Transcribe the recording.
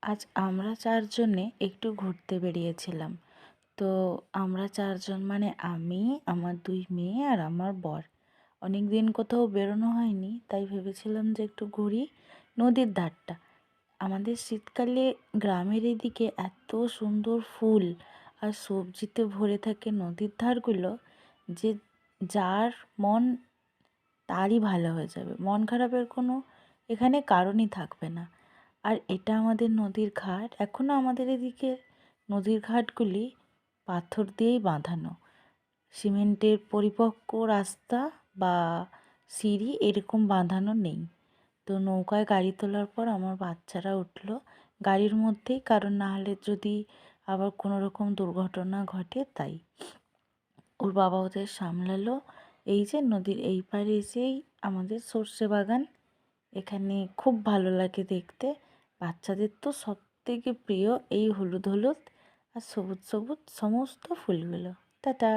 আজ আমরা চারজনে একটু ঘুরতে বেরিয়েছিলাম। তো আমরা চারজন মানে আমি, আমার দুই মেয়ে আর আমার বর। অনেক দিন কোথাও বেরোনো হয়নি, তাই ভেবেছিলাম যে একটু ঘুরি নদীর ধারটা। আমাদের শীতকালে গ্রামের এদিকে এত সুন্দর ফুল আর সবজিতে ভরে থাকে নদীর ধারগুলো, যে যার মন তারই ভালো হয়ে যাবে, মন খারাপের কোনো এখানে কারণই থাকবে না। আর এটা আমাদের নদীর ঘাট। এখনও আমাদের এদিকে নদীর ঘাটগুলি পাথর দিয়েই বাঁধানো, সিমেন্টের পরিপক্ক রাস্তা বা সিঁড়ি এরকম বাঁধানো নেই। তো নৌকায় গাড়ি তোলার পর আমার বাচ্চারা উঠলো গাড়ির মধ্যেই, কারণ না হলে যদি আবার কোনো রকম দুর্ঘটনা ঘটে তাই। ওর বাবা ওদের সামলালো। এই যে নদীর এই পারে এসেই আমাদের সর্ষে বাগান, এখানে খুব ভালো লাগে দেখতে। বাচ্চাদের তো সব থেকে প্রিয় এই হলুদ হলুদ আর সবুজ সবুজ সমস্ত ফুলগুলো। টাটা।